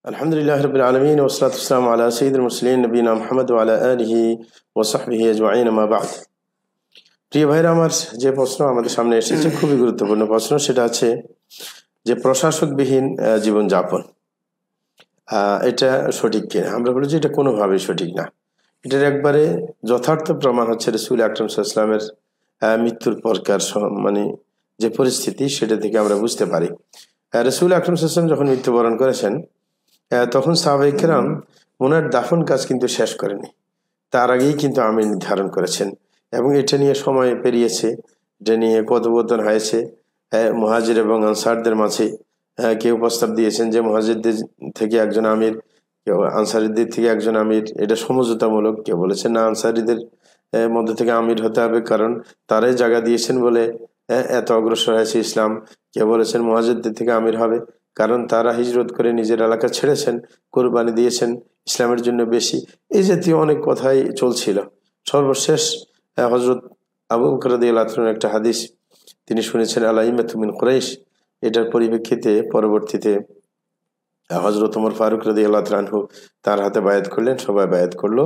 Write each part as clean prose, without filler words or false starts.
আলহামদুলিল্লাহ রাব্বিল আলামিন ওয়া সলাতু ওয়াসসালামু আলা সাইয়্যিদিল মুরসালিন নবিয়িনা মুহাম্মদ ওয়া আলা আলিহি ওয়া সাহবিহি আজমাইন আম্মা বা'দ। প্রিয় ভাইরা আমার, যে প্রশ্ন আমাদের সামনে এসেছে খুবই গুরুত্বপূর্ণ প্রশ্ন, সেটা আছে যে প্রশাসকবিহীন জীবন যাপন এটা সঠিক কিনা। আমরা বলি যে এটা কোনোভাবেই সঠিক না। এটার একবারে যথার্থ প্রমাণ হচ্ছে রাসূল আকরাম সাল্লাল্লাহু আলাইহি ওয়াসাল্লামের মৃত্যুর পরকার মানে যে পরিস্থিতি, সেটা থেকে আমরা বুঝতে পারি। রাসূল আকরাম সাল্লাল্লাহু আলাইহি ওয়াসাল্লাম যখন মৃত্যুবরণ করেছেন তখন সাহাবায়ে কেরাম ওনার দাফন কাজ কিন্তু শেষ করেনি, তার আগেই কিন্তু আমির নির্ধারণ করেছেন এবং এটা নিয়ে সময় পেরিয়েছে, এটা নিয়ে কথোপকথন হয়েছে মুহাজির এবং আনসারদের মাঝে। কেউ প্রস্তাব দিয়েছেন যে মুহাজিরদের থেকে একজন আমির, কেউ আনসারীদের থেকে একজন আমির, এটা সমঝোতামূলক। কেউ বলেছেন না, আনসারীদের মধ্যে থেকে আমির হতে হবে, কারণ তারাই জায়গা দিয়েছেন বলে এত অগ্রসর হয়েছে ইসলাম। কেউ বলেছেন মুহাজিরদের থেকে আমির হবে, কারণ তারা হিজরত করে নিজের এলাকা ছেড়েছেন, কোরবানি দিয়েছেন ইসলামের জন্য বেশি। এই জাতীয় অনেক কথাই চলছিল। সর্বশেষ হযরত আবু বকর রাদিয়াল্লাহু আনহু একটা হাদিস তিনি শুনেছেন, আল-আইম্মাতু মিন কুরাইশ। এটার পরিপ্রেক্ষিতে পরবর্তীতে হযরত ওমর ফারুক রাদিয়াল্লাহু আনহু তার হাতে বায়াত করলেন, সবাই বায়াত করলো।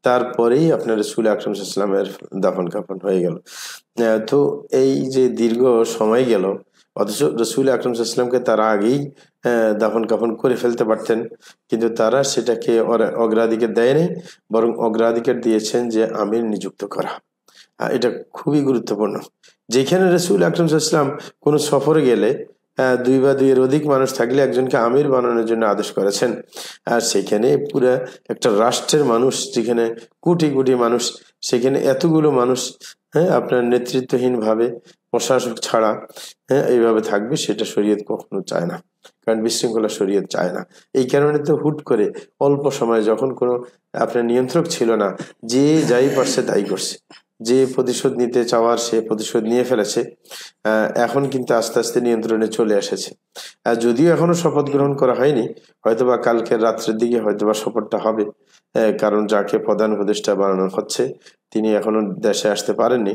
তারপরেই আপনার রাসূল আকরাম সাল্লাল্লাহু আলাইহি ওয়াসাল্লামের দাফন কাফন হয়ে গেল। তো এই যে দীর্ঘ সময় গেল, অথচ রাসূল আকরাম সাল্লাল্লাহু আলাইহি ওয়াসাল্লামকে তারা আগেই দাফন কাফন করে ফেলতে পারতেন, কিন্তু তারা সেটাকে অগ্রাধিকার দেয়নি, বরং অগ্রাধিকার দিয়েছেন যে আমির নিযুক্ত করা। এটা খুবই গুরুত্বপূর্ণ। যেখানে রাসূল আকরাম সাল্লাল্লাহু আলাইহি ওয়াসাল্লাম কোনো সফরে গেলে দুই বা দুইয়ের অধিক মানুষ থাকলে একজনকে আমির বানানোর জন্য আদেশ করেছেন, আর সেখানে পুরা একটা রাষ্ট্রের মানুষ, যেখানে কোটি কোটি মানুষ, সেখানে এতগুলো মানুষ আপনার নেতৃত্বহীন ভাবে, প্রশাসক ছাড়া এইভাবে থাকবে, সেটা শরীয়ত কখনো চায় না, কারণ বিশৃঙ্খলা শরীয়ত চায় না। এই কারণে তো হুট করে অল্প সময়, যখন কোনো আপনার নিয়ন্ত্রক ছিল না, যে যাই পারছে তাই করছে, যে প্রতিশোধ নিতে চাওয়ার সে প্রতিশোধ নিয়ে ফেলেছে। এখন কিন্তু আস্তে আস্তে নিয়ন্ত্রণে চলে এসেছে। যদিও এখনো শপথ গ্রহণ করা হয়নি, হয়তোবা কালকে রাত্রের দিকে হয়তোবা শপথটা হবে, কারণ যাকে প্রধান উপদেষ্টা বানানো হচ্ছে তিনি এখনো দেশে আসতে পারেননি।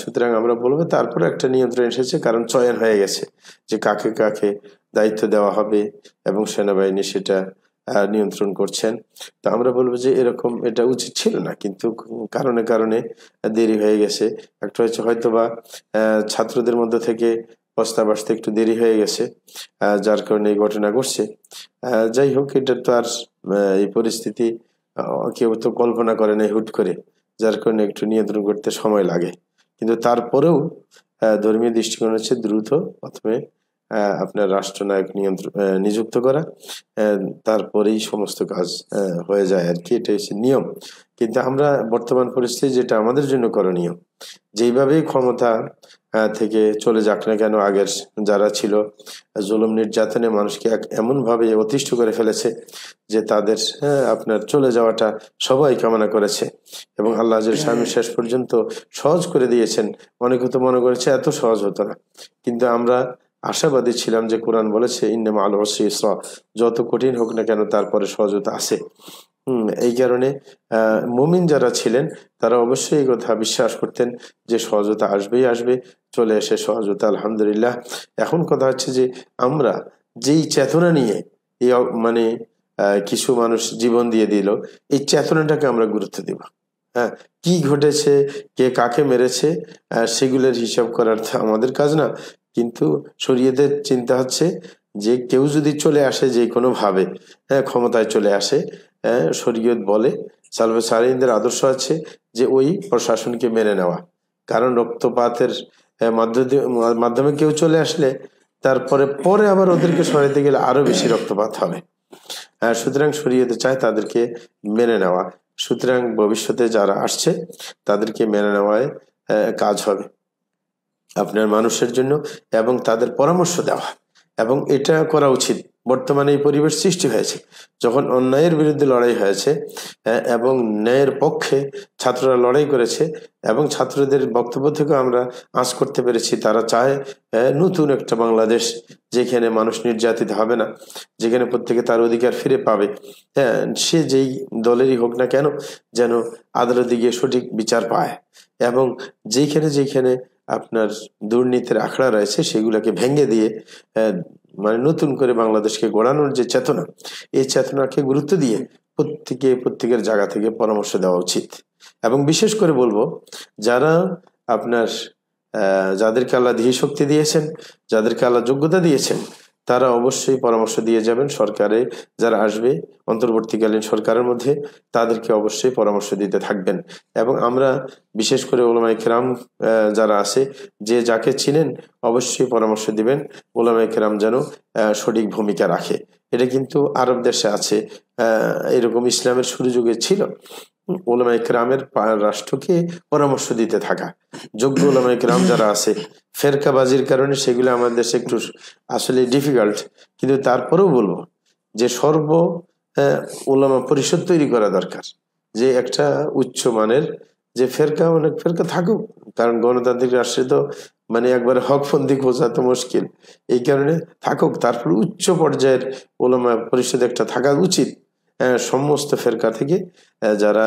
সুতরাং আমরা বলবো তারপরে একটা নিয়ন্ত্রণ এসেছে, কারণ চয়ন হয়ে গেছে যে কাকে কাকে দায়িত্ব দেওয়া হবে এবং সেনাবাহিনী সেটা নিয়ন্ত্রণ করছেন। তো আমরা বলবো যে এরকম এটা উচিত ছিল না, কিন্তু কারণে কারণে দেরি হয়ে গেছে। একটা হচ্ছে হয়তোবা ছাত্রদের মধ্যে থেকে প্রস্তাব আসতে একটু দেরি হয়ে গেছে, যার কারণে এই ঘটনা ঘটছে। যাই হোক, এটা তো আর এই পরিস্থিতি কেউ তো কল্পনা করে না হুট করে, যার কারণে একটু নিয়ন্ত্রণ করতে সময় লাগে। কিন্তু তারপরেও ধর্মীয় দৃষ্টিকোণ হচ্ছে দ্রুত প্রথমে আপনার রাষ্ট্রনায়ক নিযুক্ত করা, তারপরেই সমস্ত কাজ হয়ে যায় আর কি, এটা হচ্ছে নিয়ম। কিন্তু আমরা বর্তমান পরিস্থিতি যেটা আমাদের জন্য করণীয়, যেইভাবেই ক্ষমতা থেকে চলে যাক না কেন, আগের যারা ছিল জুলুম নির্যাতনে মানুষকে এমন ভাবে অতিষ্ঠ করে ফেলেছে যে তাদের আপনার চলে যাওয়াটা সবাই কামনা করেছে, এবং আল্লাহ শেষ পর্যন্ত সহজ করে দিয়েছেন। অনেকে তো মনে করেছে এত সহজ হতো না, কিন্তু আমরা আশাবাদী ছিলাম যে কোরআন বলেছে ইন্না মা'আল উসরি ইসরা, যত কঠিন হোক না কেন তারপরে সহজতা আছে। এই কারণে মুমিন যারা ছিলেন তারা অবশ্যই এই কথা বিশ্বাস করতেন যে সহজতা আসবেই আসবে, চলে এসে সহজতা আলহামদুলিল্লাহ। এখন কথা হচ্ছে যে আমরা যেই চেতনা নিয়ে এই মানে কিছু মানুষ জীবন দিয়ে দিল, এই চেতনাটাকে আমরা গুরুত্ব দিব। কি ঘটেছে, কে কাকে মেরেছে, সেগুলোর হিসাব করার আমাদের কাজ না, কিন্তু শরীয়তের চিন্তা হচ্ছে যে কেউ যদি চলে আসে যে কোনো ভাবে, ক্ষমতায় চলে আসে, শরীয়ত বলে, সালফে সালেহিনদের আদর্শ আছে যে ওই প্রশাসনকে মেনে নেওয়া। কারণ রক্তপাতের মাধ্যমে কেউ চলে আসলে তারপরে পরে আবার ওদেরকে সরাইতে গেলে আরো বেশি রক্তপাত হবে। সুতরাং শরীয়তে চায় তাদেরকে মেনে নেওয়া। সুতরাং ভবিষ্যতে যারা আসছে তাদেরকে মেনে নেওয়ায় কাজ হবে আপনার মানুষের জন্য, এবং তাদের পরামর্শ দেওয়া, এবং এটা করা উচিত। বর্তমানে এই পরিবেশ সৃষ্টি হয়েছে যখন অন্যায়ের বিরুদ্ধে লড়াই হয়েছে এবং ন্যায়ের পক্ষে ছাত্ররা লড়াই করেছে, এবং ছাত্রদের বক্তব্য থেকে আমরা আঁচ করতে পেরেছি তারা চায় নতুন একটা বাংলাদেশ, যেখানে মানুষ নির্যাতিত হবে না, যেখানে প্রত্যেকে তার অধিকার ফিরে পাবে। সে যেই দলেরই হোক না কেন, যেন আদালতে গিয়ে সঠিক বিচার পায়, এবং যেখানে যেখানে আপনার দুর্নীতির আখড়া রয়েছে সেগুলোকে ভেঙে দিয়ে মানে নতুন করে বাংলাদেশকে গড়ানোর যে চেতনা, এই চেতনাকে গুরুত্ব দিয়ে প্রত্যেকের জায়গা থেকে পরামর্শ দেওয়া উচিত। এবং বিশেষ করে বলবো, যারা আপনার যাদেরকে আল্লাহ ধী শক্তি দিয়েছেন, যাদেরকে আল্লাহ যোগ্যতা দিয়েছেন, তারা অবশ্যই পরামর্শ দিয়ে যাবেন। সরকারে যারা আসবে, অন্তর্বর্তীকালীন সরকারের মধ্যে, তাদেরকে অবশ্যই পরামর্শ দিতে থাকবেন। এবং আমরা বিশেষ করে ওলামায়ে কেরাম যারা আছে, যে যাকে চিনেন অবশ্যই পরামর্শ দিবেন, ওলামায়ে কেরাম যেন সঠিক ভূমিকা রাখে। এটা কিন্তু আরব দেশে আছে, এরকম ইসলামের শুরু যুগে ছিল। ওলামায়ে কেরামের রাষ্ট্রকে পরামর্শ দিতে থাকা যোগ্য ওলামায়ে কেরাম যারা আছে, ফেরকাবাজির কারণে সেগুলো আমাদের দেশে একটু আসলে ডিফিকাল্ট, কিন্তু তারপরেও বলবো যে ওলামা পরিষদ তৈরি করা দরকার, যে একটা উচ্চ মানের যে অনেক ফেরকা থাকুক, কারণ গণতান্ত্রিক রাষ্ট্রে তো মানে একবারে হকপন্থী খোঁজা তো মুশকিল, এই কারণে থাকুক। তারপর উচ্চ পর্যায়ের ওলামা পরিষদ একটা থাকা উচিত, সমস্ত ফেরকা থেকে যারা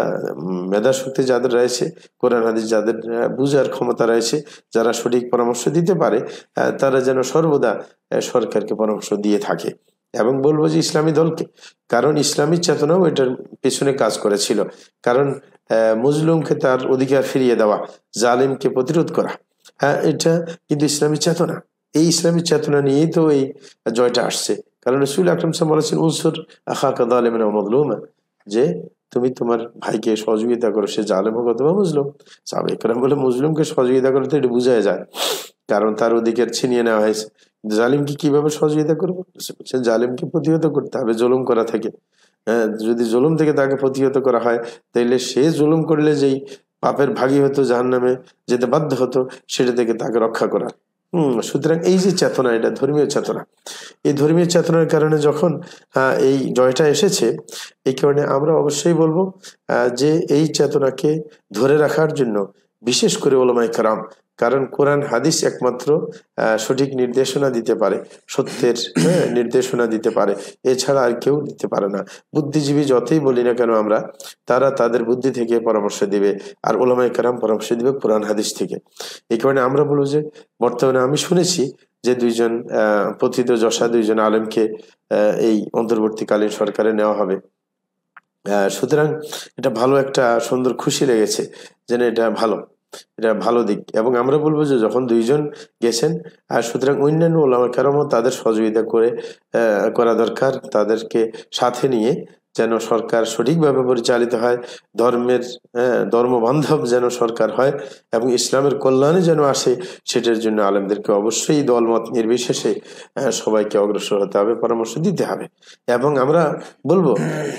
মেধা শক্তি যাদের রয়েছে, কোরআন হাদিস যাদের বুঝার ক্ষমতা রয়েছে, যারা সঠিক পরামর্শ দিতে পারে, তারা যেন সর্বদা সরকারকে পরামর্শ দিয়ে থাকে। এবং বলবো যে ইসলামী দলকে, কারণ ইসলামী চেতনাও এটার পেছনে কাজ করেছিল। কারণ মজলুমকে তার অধিকার ফিরিয়ে দেওয়া, জালিমকে প্রতিরোধ করা, এটা কিন্তু ইসলামী চেতনা। এই ইসলামী চেতনা নিয়েই তো এই জয়টা আসছে। কারণ রাসূল আকরাম সাল্লাল্লাহু আলাইহি ওয়াসাল্লাম বলেছেন, উনসুর আখাকা যালিমান ওয়া মাজলুমা, যে তুমি তোমার ভাইকে সহযোগিতা করো, সে জালেম হোক অথবা মজলুম। সাহাবায়ে কেরাম বলে, মজলুমকে সহযোগিতা করো তো এটা বোঝাই যায়, কারণ তার অধিকার ছিনিয়ে নেওয়া হয়েছে। জালিমকে কিভাবে সহযোগিতা করবো? জালিমকে প্রতিহত করতে হবে জুলুম করা থেকে। যদি জুলুম থেকে তাকে প্রতিহত করা হয়, তাইলে সে জুলুম করলে যেই পাপের ভাগী হতো, জাহান্নামে যেতে বাধ্য হতো, সেটা থেকে তাকে রক্ষা করা। সুতরাং এই যে চেতনা, এটা ধর্মীয় চেতনা। এই ধর্মীয় চেতনার কারণে যখন এই জয়টা এসেছে, এই কারণে আমরা অবশ্যই বলবো যে এই চেতনাকে ধরে রাখার জন্য বিশেষ করে ওলামায়ে কেরাম, কারণ কোরআন হাদিস একমাত্র সঠিক নির্দেশনা দিতে পারে, সত্যের নির্দেশনা দিতে পারে, এছাড়া আর কেউ দিতে পারে না। বুদ্ধিজীবী যতই বলি না কেন আমরা, তারা তাদের বুদ্ধি থেকে পরামর্শ দিবে, আর ওলামায়ে কেরাম পরামর্শ দিবে কোরআন হাদিস থেকে। এই কারণে আমরা বলবো যে বর্তমানে আমি শুনেছি যে দুইজন প্রথিতযশা দুইজন আলেমকে এই অন্তর্বর্তীকালীন সরকারে নেওয়া হবে। সুতরাং এটা ভালো, একটা সুন্দর খুশি লেগেছে যেন এটা ভালো দিক। এবং আমরা বলবো যে যখন দুইজন গেছেন, সুতরাং অন্যান্য ওলামা কেরামও তাদের সহযোগিতা করা দরকার, তাদেরকে সাথে নিয়ে যেন সরকার সঠিকভাবে পরিচালিত হয়, ধর্মবান্ধব যেন সরকার হয় এবং ইসলামের কল্যাণে যেন আসে, সেটার জন্য আলেমদেরকে অবশ্যই দলমত নির্বিশেষে সবাইকে অগ্রসর হতে হবে, পরামর্শ দিতে হবে। এবং আমরা বলবো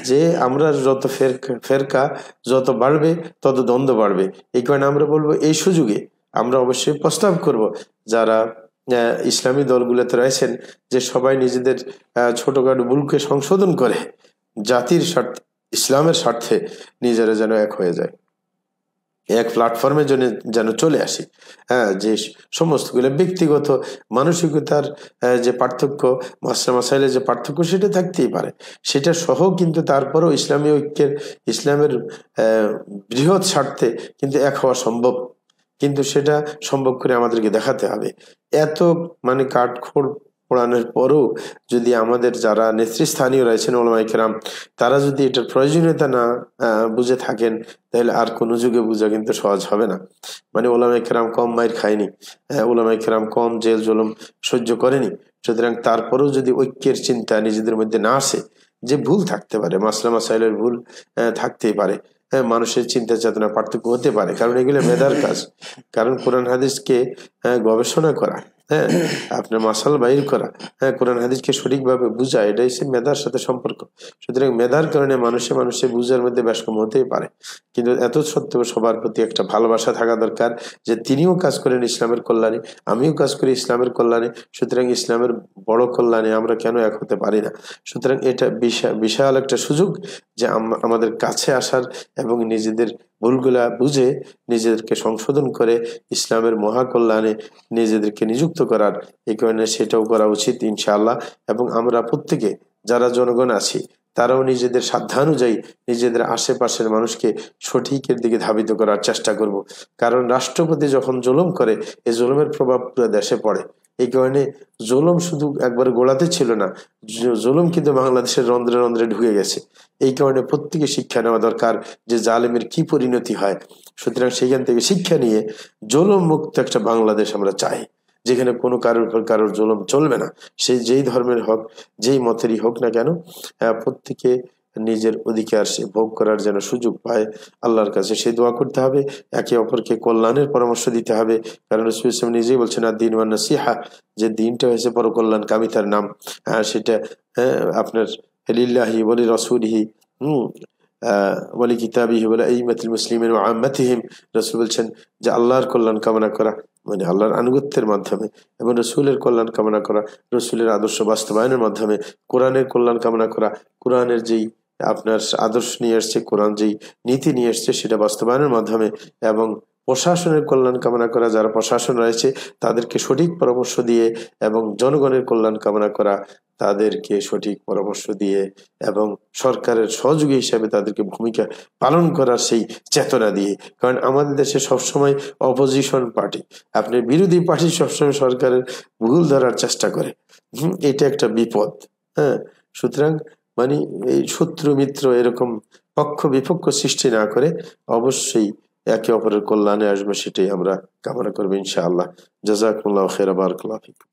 যে আমরা যত ফেরকা যত বাড়বে, তত দ্বন্দ্ব বাড়বে। এই কারণে আমরা বলবো এই সুযোগে আমরা অবশ্যই প্রস্তাব করব, যারা ইসলামী দলগুলোতে রয়েছেন, যে সবাই নিজেদের ছোটখাটো ভুলকে সংশোধন করে জাতির স্বার্থে, ইসলামের স্বার্থে নিজেরা যেন এক হয়ে যায়, এক প্ল্যাটফর্মে যেন চলে আসি। যে সমস্তগুলো ব্যক্তিগত মানসিকতার যে পার্থক্য, মাসাইলের যে পার্থক্য, সেটা থাকতেই পারে, সেটা সহ কিন্তু তারপরেও ইসলামী ঐক্যের, ইসলামের বৃহৎ স্বার্থে কিন্তু এক হওয়া সম্ভব। কিন্তু সেটা সম্ভব করে আমাদেরকে দেখাতে হবে। এত মানে কাঠখড় পোড়ানোর পরও যদি আমাদের যারা নেতৃস্থানীয় রয়েছেন ওলামায়ে কেরাম, তারা যদি এটার প্রয়োজনীয়তা না বুঝে থাকেন, তাহলে আর কোনো যুগে বুঝা কিন্তু সহজ হবে না। মানে ওলামায়ে কেরাম কম মাইর খায়নি, ওলামায়ে কেরাম কম জেল জুলুম সহ্য করেনি। সুতরাং তারপরেও যদি ঐক্যের চিন্তা নিজেদের মধ্যে না আসে, যে ভুল থাকতে পারে, মাসলা মাসাইলের ভুল থাকতেই পারে, মানুষের চিন্তা চেতনা পার্থক্য হতে পারে, কারণ এগুলো মেধার কাজ। কারণ কোরআন হাদিসকে গবেষণা করা, আপনার মাসাল বাইর করা, কোরআন হাদিসকে সঠিকভাবে বুঝা, এটাই সে মেধার সাথে সম্পর্ক। সুতরাং মেধার কারণে মানুষের বুঝার মধ্যে ব্যাসকম হতেই পারে, কিন্তু এত সত্ত্বেও সবার প্রতি একটা ভালোবাসা থাকা দরকার, যে তিনিও কাজ করেন ইসলামের কল্যাণে, আমিও কাজ করি ইসলামের কল্যাণে। সুতরাং ইসলামের বড় কল্যাণে আমরা কেন এক হতে পারি না? সুতরাং এটা বিশাল একটা সুযোগ যে আমাদের কাছে আসার এবং নিজেদের ভুলগুলা বুঝে নিজেদেরকে সংশোধন করে ইসলামের মহাকল্যাণে নিজেদেরকে নিযুক্ত করার। এই কারণে সেটাও করা উচিত ইনশাআল্লাহ। এবং আমরা প্রত্যেকে যারা জনগণ আছি, তারাও নিজেদের সাধ্যানুযায়ী নিজেদের আশেপাশের মানুষকে সঠিকের দিকে ধাবিত করার চেষ্টা করব। কারণ রাষ্ট্রপতি যখন জুলুম করে, এই জুলুমের প্রভাব পুরো দেশে পড়ে। এই কারণে জুলুম শুধু একবার গোড়াতে ছিল না, জুলুম কিন্তু বাংলাদেশের রন্ধ্রে রন্ধ্রে ঢুকে গেছে। এই কারণে প্রত্যেকে শিক্ষা নেওয়া দরকার যে জালেমের কি পরিণতি হয়। সুতরাং সেইখান থেকে শিক্ষা নিয়ে জুলুম মুক্ত একটা বাংলাদেশ আমরা চাই, যেখানে কোনো কারোর উপর কারোর জুলুম চলবে না। সে যেই ধর্মের হোক, যেই মতেরই হোক না কেন, প্রত্যেকে নিজের অধিকার সে ভোগ করার যেন সুযোগ পায়। আল্লাহর কাছে সে দোয়া করতে হবে, একে অপরকে কল্যাণের পরামর্শ দিতে হবে। কারণ রাসূল সাল্লাল্লাহু আলাইহি ওয়াসাল্লাম নিজেই বলছেন, আর দিন ওয়ান নাসিহা, যে দিনটা হয়েছে পরকল্যাণ কামিতার নাম। সেটা আপনার লিল্লাহি ওয়া লিরাসূলিহি ওয়ালি কিতাবিহি ওয়া আইম্মাতিল মুসলিমিন ওয়া আম্মাতিহিম। রাসূল বলছেন যে আল্লাহর কল্যাণ কামনা করা মানে আল্লাহর আনুগত্যের মাধ্যমে, এবং রসুলের কল্যাণ কামনা করা রসুলের আদর্শ বাস্তবায়নের মাধ্যমে, কোরআনের কল্যাণ কামনা করা, কোরআনের যেই আপনার আদর্শ নিয়ে এসছে, কোরআন যেই নীতি নিয়ে এসছে সেটা বাস্তবায়নের মাধ্যমে, এবং প্রশাসনের কল্যাণ কামনা করা, যারা প্রশাসন রয়েছে তাদেরকে সঠিক পরামর্শ দিয়ে, এবং জনগণের কল্যাণ কামনা করা, তাদেরকে সঠিক পরামর্শ দিয়ে, এবং সরকারের সহযোগী হিসাবে তাদেরকে ভূমিকা পালন করার সেই চেতনা দিয়ে। কারণ আমাদের দেশে সবসময় অপোজিশন পার্টি, আপনার বিরোধী পার্টি সবসময় সরকারের ভুল ধরার চেষ্টা করে। এটা একটা বিপদ। সুতরাং মানে এই শত্রু মিত্র এরকম পক্ষ বিপক্ষ সৃষ্টি না করে অবশ্যই একে অপরের কল্যাণে আসবে, সেটাই আমরা কামনা করবো ইনশাআল্লাহ। জাযাকুমুল্লাহু খাইরান, বারাকাল্লাহু ফিকুম।